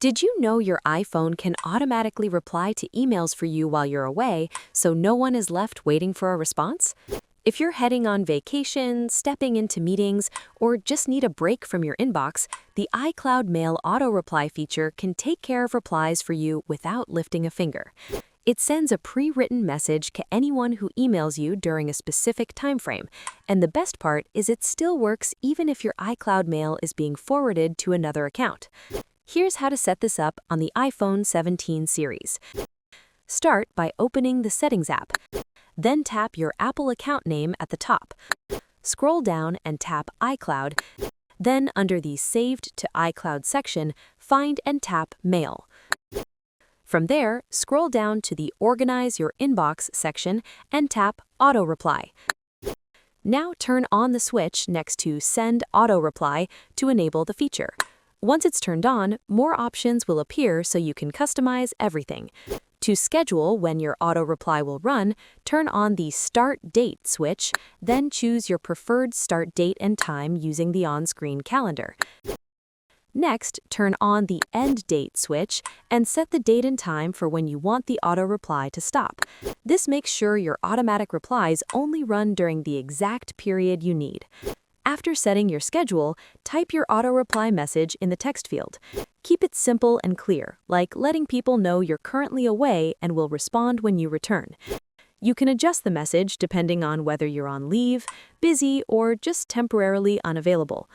Did you know your iPhone can automatically reply to emails for you while you're away, so no one is left waiting for a response? If you're heading on vacation, stepping into meetings, or just need a break from your inbox, the iCloud Mail auto reply feature can take care of replies for you without lifting a finger. It sends a pre-written message to anyone who emails you during a specific time frame, and the best part is it still works even if your iCloud Mail is being forwarded to another account. Here's how to set this up on the iPhone 17 series. Start by opening the Settings app. Then tap your Apple account name at the top. Scroll down and tap iCloud. Then under the Saved to iCloud section, find and tap Mail. From there, scroll down to the Organize Your Inbox section and tap Auto Reply. Now turn on the switch next to Send Auto Reply to enable the feature. Once it's turned on, more options will appear so you can customize everything. To schedule when your auto reply will run, turn on the Start Date switch, then choose your preferred start date and time using the on-screen calendar. Next, turn on the End Date switch and set the date and time for when you want the auto reply to stop. This makes sure your automatic replies only run during the exact period you need. After setting your schedule, type your auto-reply message in the text field. Keep it simple and clear, like letting people know you're currently away and will respond when you return. You can adjust the message depending on whether you're on leave, busy, or just temporarily unavailable.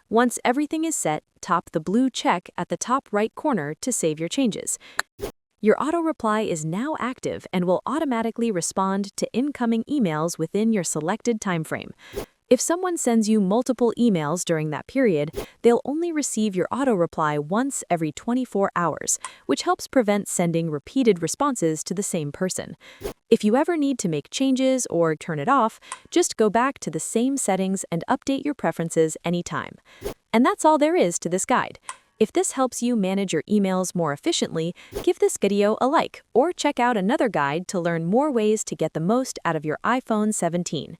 Once everything is set, tap the blue check at the top right corner to save your changes. Your auto-reply is now active and will automatically respond to incoming emails within your selected time frame. If someone sends you multiple emails during that period, they'll only receive your auto-reply once every 24 hours, which helps prevent sending repeated responses to the same person. If you ever need to make changes or turn it off, just go back to the same settings and update your preferences anytime. And that's all there is to this guide. If this helps you manage your emails more efficiently, give this video a like or check out another guide to learn more ways to get the most out of your iPhone 17.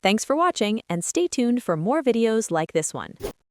Thanks for watching and stay tuned for more videos like this one.